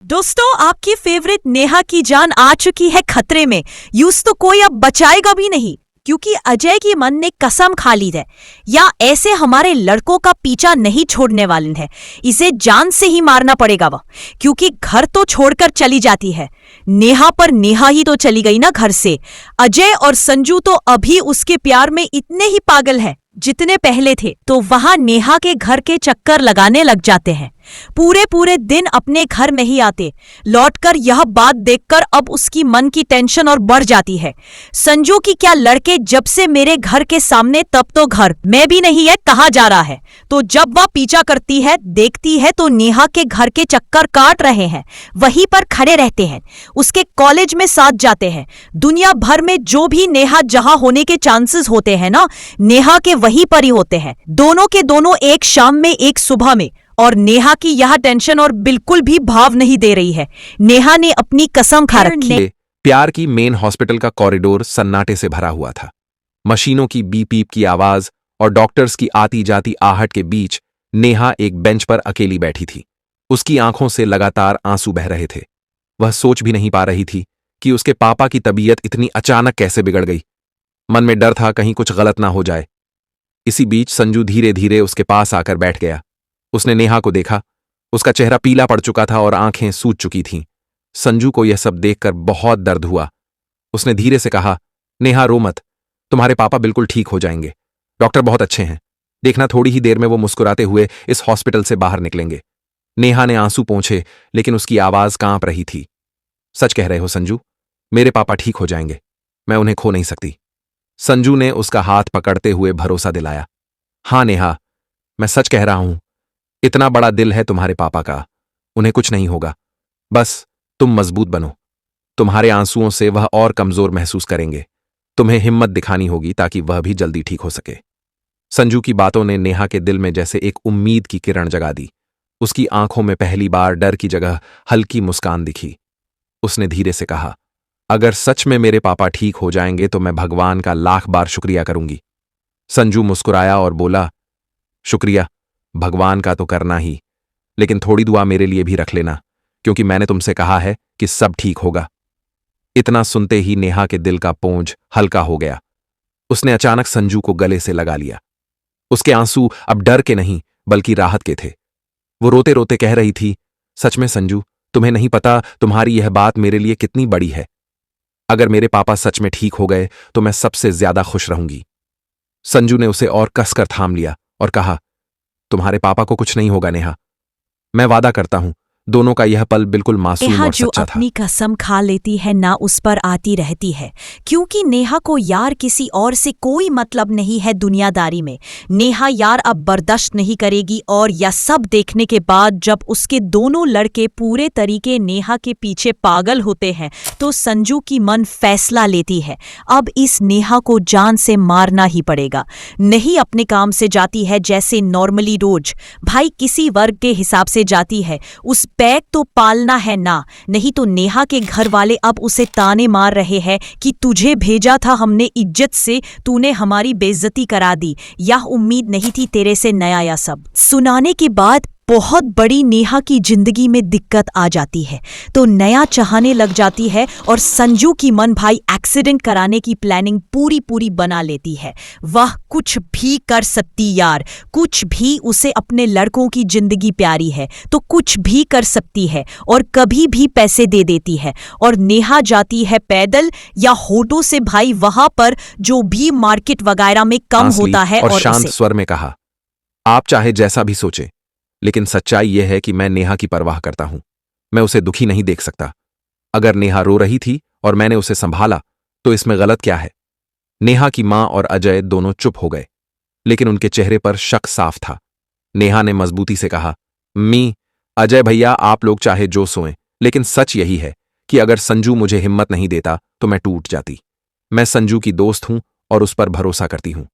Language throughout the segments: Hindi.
दोस्तों, आपकी फेवरेट नेहा की जान आ चुकी है खतरे में। यूं तो कोई अब बचाएगा भी नहीं, क्योंकि अजय की मन ने कसम खा ली है या ऐसे हमारे लड़कों का पीछा नहीं छोड़ने वाले हैं। इसे जान से ही मारना पड़ेगा वह, क्योंकि घर तो छोड़कर चली जाती है नेहा, पर नेहा ही तो चली गई ना घर से। अजय और संजू तो अभी उसके प्यार में इतने ही पागल हैं जितने पहले थे, तो वहां नेहा के घर के चक्कर लगाने लग जाते हैं। पूरे पूरे दिन अपने घर नहीं आते। लौटकर यह बात देखकर अब उसकी मन की टेंशन और बढ़ जाती है। संजू की क्या लड़के जब से मेरे घर के सामने, तब तो घर में भी नहीं है, कहाँ जा रहा है। तो जब वह पीछा करती है, देखती है तो नेहा के घर के चक्कर काट रहे हैं, वहीं पर खड़े रहते हैं, उसके कॉलेज में साथ जाते हैं। दुनिया भर में जो भी नेहा जहां होने के चांसेस होते हैं ना, नेहा के वहीं पर ही होते हैं। दोनों के दोनों, एक शाम में एक सुबह में। और नेहा की यह टेंशन और बिल्कुल भी भाव नहीं दे रही है। नेहा ने अपनी कसम खा रखी है। प्यार की मेन हॉस्पिटल का कॉरिडोर सन्नाटे से भरा हुआ था। मशीनों की बीप बीप की आवाज और डॉक्टर्स की आती जाती आहट के बीच नेहा एक बेंच पर अकेली बैठी थी। उसकी आंखों से लगातार आंसू बह रहे थे। वह सोच भी नहीं पा रही थी कि उसके पापा की तबीयत इतनी अचानक कैसे बिगड़ गई। मन में डर था कहीं कुछ गलत ना हो जाए। इसी बीच संजू धीरे धीरे उसके पास आकर बैठ गया। उसने नेहा को देखा। उसका चेहरा पीला पड़ चुका था और आंखें सूज चुकी थीं। संजू को यह सब देखकर बहुत दर्द हुआ। उसने धीरे से कहा, नेहा रो मत, तुम्हारे पापा बिल्कुल ठीक हो जाएंगे। डॉक्टर बहुत अच्छे हैं। देखना थोड़ी ही देर में वो मुस्कुराते हुए इस हॉस्पिटल से बाहर निकलेंगे। नेहा ने आंसू पोंछे, लेकिन उसकी आवाज कांप रही थी। सच कह रहे हो संजू, मेरे पापा ठीक हो जाएंगे। मैं उन्हें खो नहीं सकती। संजू ने उसका हाथ पकड़ते हुए भरोसा दिलाया। हां नेहा, मैं सच कह रहा हूं। इतना बड़ा दिल है तुम्हारे पापा का, उन्हें कुछ नहीं होगा। बस तुम मजबूत बनो। तुम्हारे आंसुओं से वह और कमजोर महसूस करेंगे। तुम्हें हिम्मत दिखानी होगी ताकि वह भी जल्दी ठीक हो सके। संजू की बातों ने नेहा के दिल में जैसे एक उम्मीद की किरण जगा दी। उसकी आंखों में पहली बार डर की जगह हल्की मुस्कान दिखी। उसने धीरे से कहा, अगर सच में मेरे पापा ठीक हो जाएंगे तो मैं भगवान का लाख बार शुक्रिया करूंगी। संजू मुस्कुराया और बोला, शुक्रिया भगवान का तो करना ही, लेकिन थोड़ी दुआ मेरे लिए भी रख लेना, क्योंकि मैंने तुमसे कहा है कि सब ठीक होगा। इतना सुनते ही नेहा के दिल का पोंछ हल्का हो गया। उसने अचानक संजू को गले से लगा लिया। उसके आंसू अब डर के नहीं बल्कि राहत के थे। वो रोते रोते कह रही थी, सच में संजू, तुम्हें नहीं पता तुम्हारी यह बात मेरे लिए कितनी बड़ी है। अगर मेरे पापा सच में ठीक हो गए तो मैं सबसे ज्यादा खुश रहूंगी। संजू ने उसे और कसकर थाम लिया और कहा, तुम्हारे पापा को कुछ नहीं होगा नेहा, मैं वादा करता हूं। दोनों का यह पल बिल्कुल मासूम नेहा और जो सच्चा था। अपनी कसम खा लेती है ना, उस पर आती रहती है, क्योंकि नेहा को यार किसी और से कोई मतलब नहीं है दुनियादारी में। नेहा यार अब बर्दाश्त नहीं करेगी, और यह सब देखने के बाद जब उसके दोनों लड़के पूरे तरीके नेहा के पीछे पागल होते हैं, तो संजू की मन फैसला लेती है, अब इस नेहा को जान से मारना ही पड़ेगा। नहीं अपने काम से जाती है जैसे नॉर्मली रोज, भाई किसी वर्ग के हिसाब से जाती है, उस बैग तो पालना है ना। नहीं तो नेहा के घर वाले अब उसे ताने मार रहे हैं कि तुझे भेजा था हमने इज्जत से, तूने हमारी बेइज्जती करा दी, यह उम्मीद नहीं थी तेरे से। नया या सब सुनाने के बाद बहुत बड़ी नेहा की जिंदगी में दिक्कत आ जाती है, तो नया चाहने लग जाती है, और संजू की मन भाई एक्सीडेंट कराने की प्लानिंग पूरी पूरी बना लेती है। वह कुछ भी कर सकती यार, कुछ भी। उसे अपने लड़कों की जिंदगी प्यारी है तो कुछ भी कर सकती है, और कभी भी पैसे दे देती है। और नेहा जाती है पैदल या होटो से भाई, वहां पर जो भी मार्केट वगैरह में कम होता है। और शांत स्वर में कहा, आप चाहे जैसा भी सोचे, लेकिन सच्चाई यह है कि मैं नेहा की परवाह करता हूं। मैं उसे दुखी नहीं देख सकता। अगर नेहा रो रही थी और मैंने उसे संभाला तो इसमें गलत क्या है। नेहा की मां और अजय दोनों चुप हो गए, लेकिन उनके चेहरे पर शक साफ था। नेहा ने मजबूती से कहा, मी, अजय भैया आप लोग चाहे जो सोएं, लेकिन सच यही है कि अगर संजू मुझे हिम्मत नहीं देता तो मैं टूट जाती। मैं संजू की दोस्त हूं और उस पर भरोसा करती हूं।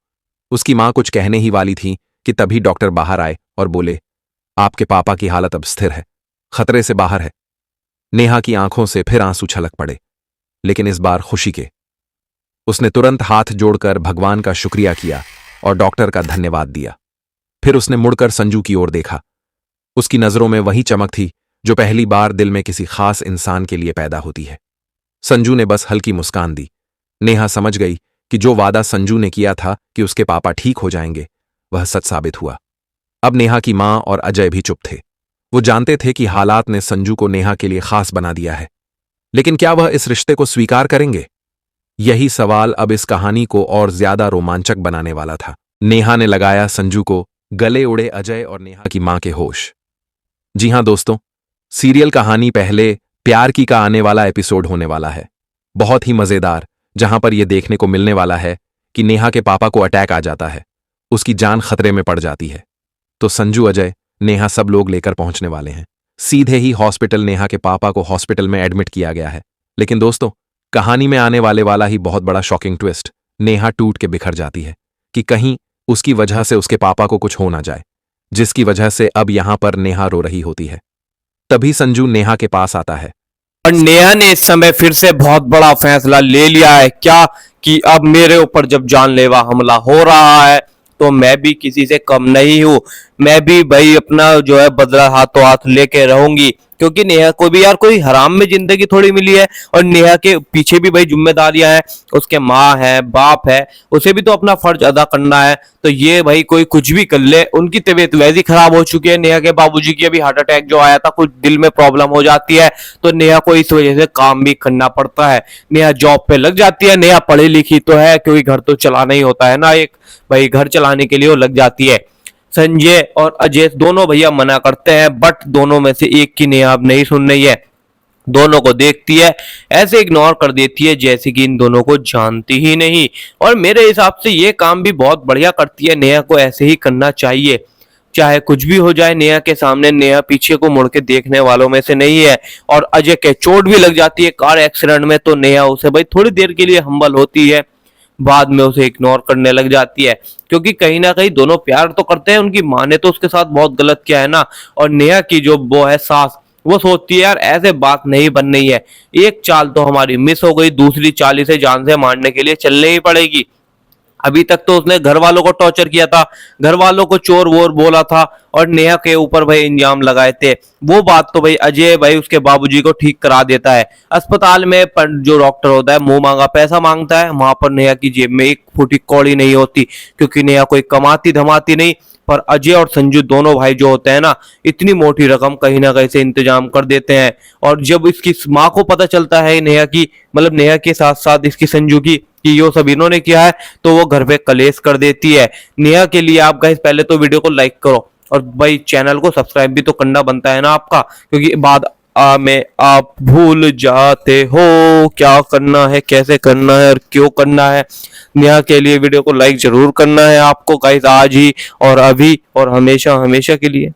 उसकी मां कुछ कहने ही वाली थी कि तभी डॉक्टर बाहर आए और बोले, आपके पापा की हालत अब स्थिर है, खतरे से बाहर है। नेहा की आंखों से फिर आंसू छलक पड़े, लेकिन इस बार खुशी के। उसने तुरंत हाथ जोड़कर भगवान का शुक्रिया किया और डॉक्टर का धन्यवाद दिया। फिर उसने मुड़कर संजू की ओर देखा। उसकी नजरों में वही चमक थी जो पहली बार दिल में किसी खास इंसान के लिए पैदा होती है। संजू ने बस हल्की मुस्कान दी। नेहा समझ गई कि जो वादा संजू ने किया था कि उसके पापा ठीक हो जाएंगे, वह सच साबित हुआ। अब नेहा की मां और अजय भी चुप थे। वो जानते थे कि हालात ने संजू को नेहा के लिए खास बना दिया है, लेकिन क्या वह इस रिश्ते को स्वीकार करेंगे? यही सवाल अब इस कहानी को और ज्यादा रोमांचक बनाने वाला था। नेहा ने लगाया संजू को, गले उड़े अजय और नेहा की मां के होश। जी हां दोस्तों, सीरियल कहानी पहले प्यार की का आने वाला एपिसोड होने वाला है, बहुत ही मजेदार, जहां पर यह देखने को मिलने वाला है कि नेहा के पापा को अटैक आ जाता है, उसकी जान खतरे में पड़ जाती है। तो संजू, अजय, नेहा सब लोग लेकर पहुंचने वाले हैं सीधे ही हॉस्पिटल। नेहा के पापा को हॉस्पिटल में एडमिट किया गया है। लेकिन दोस्तों, कहानी में आने वाला ही बहुत बड़ा शॉकिंग ट्विस्ट, नेहा टूट के बिखर जाती है कि कहीं उसकी वजह से उसके पापा को कुछ हो ना जाए, जिसकी वजह से अब यहां पर नेहा रो रही होती है। तभी संजू नेहा के पास आता है। और नेहा ने इस समय फिर से बहुत बड़ा फैसला ले लिया है क्या, कि अब मेरे ऊपर जब जानलेवा हमला हो रहा है तो मैं भी किसी से कम नहीं हूं। मैं भी भाई अपना जो है बदला हाथों हाथ लेके रहूंगी, क्योंकि नेहा को भी यार कोई हराम में जिंदगी थोड़ी मिली है, और नेहा के पीछे भी भाई जिम्मेदारियां हैं, उसके माँ है, बाप है, उसे भी तो अपना फर्ज अदा करना है। तो ये भाई कोई कुछ भी कर ले, उनकी तबीयत वैसे ही खराब हो चुकी है। नेहा के बाबूजी की अभी हार्ट अटैक जो आया था, कुछ दिल में प्रॉब्लम हो जाती है, तो नेहा को इस वजह से काम भी करना पड़ता है। नेहा जॉब पे लग जाती है। नेहा पढ़ी लिखी तो है, क्योंकि घर तो चलाना ही होता है ना, एक भाई घर चलाने के लिए वो लग जाती है। संजय और अजय दोनों भैया मना करते हैं, बट दोनों में से एक की नेहा अब नहीं सुन रही है। दोनों को देखती है, ऐसे इग्नोर कर देती है जैसे कि इन दोनों को जानती ही नहीं। और मेरे हिसाब से ये काम भी बहुत बढ़िया करती है, नेहा को ऐसे ही करना चाहिए। चाहे कुछ भी हो जाए नेहा के सामने, नेहा पीछे को मुड़ के देखने वालों में से नहीं है। और अजय के चोट भी लग जाती है कार एक्सीडेंट में, तो नेहा उसे भाई थोड़ी देर के लिए हम्बल होती है, बाद में उसे इग्नोर करने लग जाती है, क्योंकि कहीं ना कहीं दोनों प्यार तो करते हैं। उनकी माँ ने तो उसके साथ बहुत गलत किया है ना। और नेहा की जो वो है सास, वो सोचती है यार ऐसे बात नहीं बन रही है, एक चाल तो हमारी मिस हो गई, दूसरी चाल इसे जान से मारने के लिए चलनी ही पड़ेगी। अभी तक तो उसने घर वालों को टॉर्चर किया था, घर वालों को चोर वोर बोला था, और नेहा के ऊपर भाई इंजाम लगाए थे। वो बात तो भाई अजय भाई उसके बाबूजी को ठीक करा देता है। अस्पताल में जो डॉक्टर होता है मुंह मांगा पैसा मांगता है, वहां पर नेहा की जेब में एक फूटी कौड़ी नहीं होती, क्योंकि नेहा कोई कमाती धमाती नहीं। पर अजय और संजू दोनों भाई जो होते हैं ना, इतनी मोटी रकम कहीं ना कहीं से इंतजाम कर देते हैं। और जब इसकी माँ को पता चलता है नेहा की, मतलब नेहा के साथ साथ इसकी संजू की, कि यो सब इन्होंने किया है, तो वो घर पे कलेश कर देती है। नेहा के लिए आप गाइस पहले तो वीडियो को लाइक करो, और भाई चैनल को सब्सक्राइब भी तो करना बनता है ना आपका, क्योंकि बाद में आप भूल जाते हो क्या करना है, कैसे करना है और क्यों करना है। नेहा के लिए वीडियो को लाइक जरूर करना है आपको गाइस, आज ही और अभी और हमेशा हमेशा के लिए।